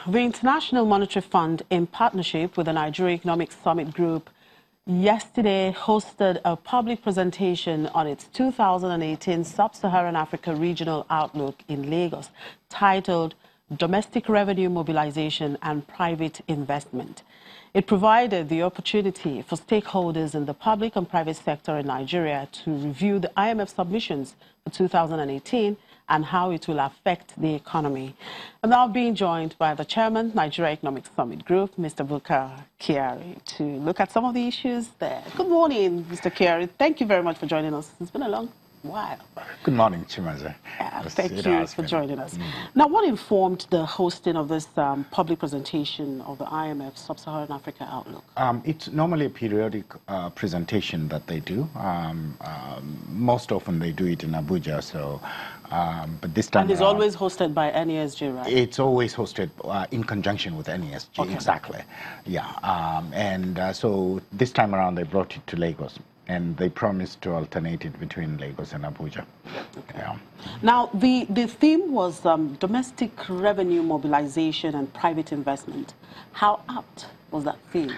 The International Monetary Fund, in partnership with the Nigeria Economic Summit Group, yesterday hosted a public presentation on its 2018 Sub-Saharan Africa Regional Outlook in Lagos, titled Domestic Revenue Mobilization and Private Investment. It provided the opportunity for stakeholders in the public and private sector in Nigeria to review the IMF submissions for 2018 and how it will affect the economy. I'm now being joined by the chairman, Nigeria Economic Summit Group, Mr. Bukar Kyari, to look at some of the issues there. Good morning, Mr. Kyari. Thank you very much for joining us. It's been a long while. Good morning, Chimaze. Thank you for joining us. Now, what informed the hosting of this public presentation of the IMF Sub-Saharan Africa Outlook? It's normally a periodic presentation that they do. Most often they do it in Abuja, so but this time and it's always hosted by NESG, right? It's always hosted in conjunction with NESG, okay. Exactly. Yeah, so this time around they brought it to Lagos. And they promised to alternate it between Lagos and Abuja. Okay. Yeah. Now, the theme was domestic revenue mobilization and private investment. How apt was that theme?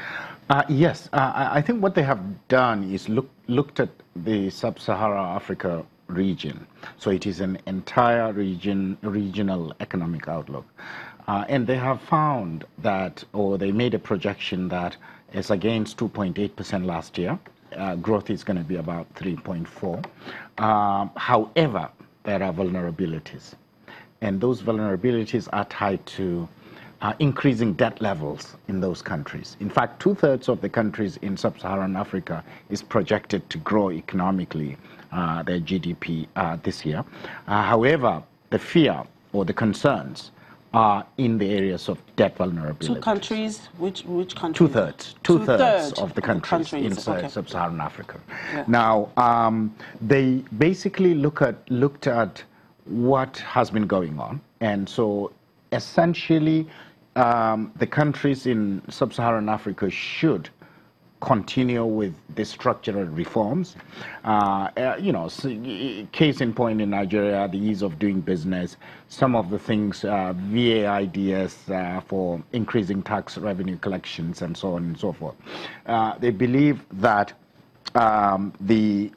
Yes, I think what they have done is looked at the Sub-Saharan Africa region. So it is an entire regional economic outlook. And they have found that, or they made a projection that as against 2.8% last year, growth is going to be about 3.4. However, there are vulnerabilities. And those vulnerabilities are tied to increasing debt levels in those countries. In fact, 2/3 of the countries in Sub-Saharan Africa is projected to grow economically, their GDP this year. However, the fear or the concerns are in the areas of debt vulnerability. Two countries, which countries? 2/3. 2/3 of the countries in Sub-Saharan Africa. Yeah. Now, they basically looked at what has been going on, and so essentially, the countries in Sub-Saharan Africa should continue with the structural reforms. Case in point in Nigeria, the ease of doing business, some of the things, VA ideas for increasing tax revenue collections and so on and so forth. They believe that the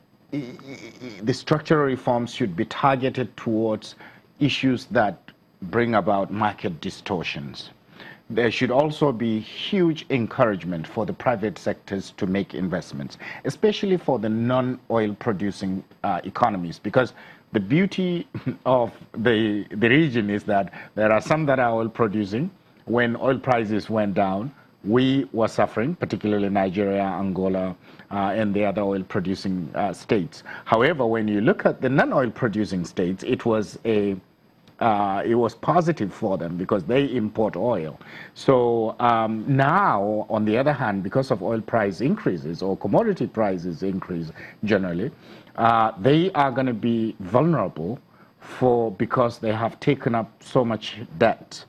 structural reforms should be targeted towards issues that bring about market distortions. There should also be huge encouragement for the private sectors to make investments, especially for the non-oil producing economies, because the beauty of the region is that there are some that are oil producing. When oil prices went down, we were suffering, particularly Nigeria, Angola, and the other oil producing states. However, when you look at the non-oil producing states, it was positive for them because they import oil. So now, on the other hand, because of oil price increases or commodity prices increase generally, they are going to be vulnerable because they have taken up so much debt.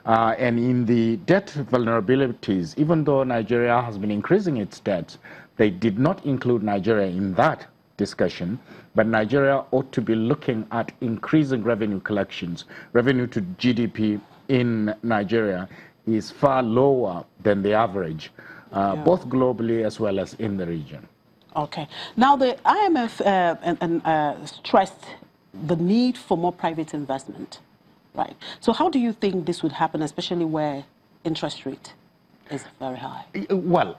And in the debt vulnerabilities, even though Nigeria has been increasing its debt, they did not include Nigeria in that discussion, but Nigeria ought to be looking at increasing revenue collections. Revenue to GDP in Nigeria is far lower than the average, both globally as well as in the region. Okay. Now, the IMF stressed the need for more private investment, right? So how do you think this would happen, especially where interest rate is very high? Well,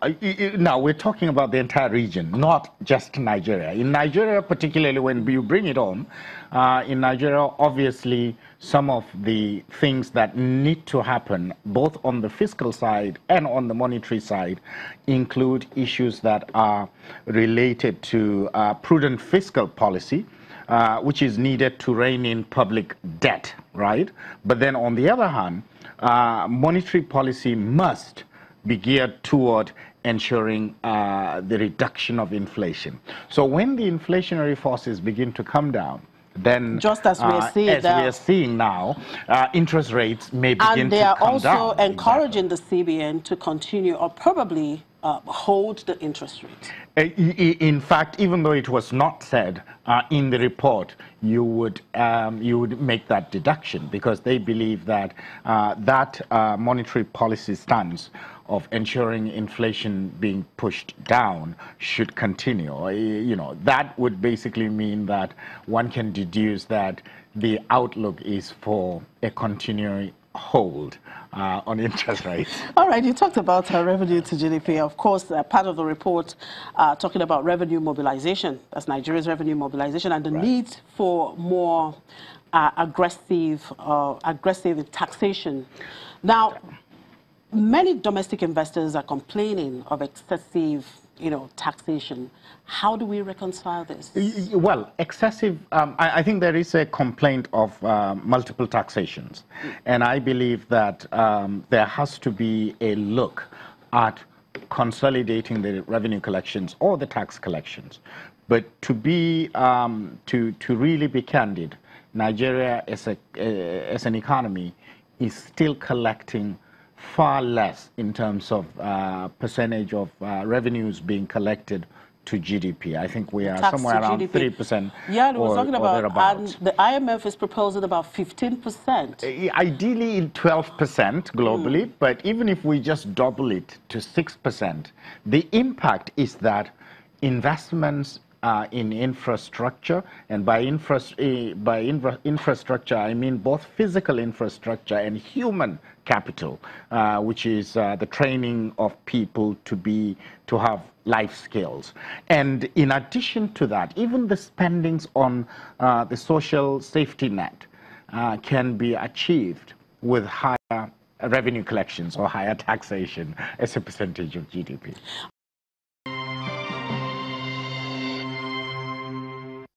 now we're talking about the entire region, not just Nigeria. In Nigeria, particularly when you bring it home, in Nigeria, obviously, some of the things that need to happen, both on the fiscal side and on the monetary side, include issues that are related to prudent fiscal policy, which is needed to rein in public debt, right? But then on the other hand, monetary policy must be geared toward ensuring the reduction of inflation. So when the inflationary forces begin to come down, then just as we are seeing now, interest rates may begin to come down. And they are also encouraging the CBN to continue or probably hold the interest rate. In fact, even though it was not said in the report, you would make that deduction, because they believe that that monetary policy stance of ensuring inflation being pushed down should continue. You know, that would basically mean that one can deduce that the outlook is for a continuing hold on interest rates. All right, you talked about revenue to GDP. Of course, part of the report talking about revenue mobilization, that's Nigeria's revenue mobilization, and the need for more aggressive taxation. Now, many domestic investors are complaining of excessive, taxation. How do we reconcile this? Well, excessive, I think there is a complaint of multiple taxations. And I believe that there has to be a look at consolidating the revenue collections or the tax collections. But to be, to really be candid, Nigeria as an economy is still collecting far less in terms of percentage of revenues being collected to GDP. I think we are somewhere around 3%. Yeah, I was talking about, and the IMF is proposing about 15%. Ideally 12% globally, but even if we just double it to 6%, the impact is that investments in infrastructure, and by infrastructure I mean both physical infrastructure and human capital, which is the training of people to have life skills. And in addition to that, even the spendings on the social safety net can be achieved with higher revenue collections or higher taxation as a percentage of GDP.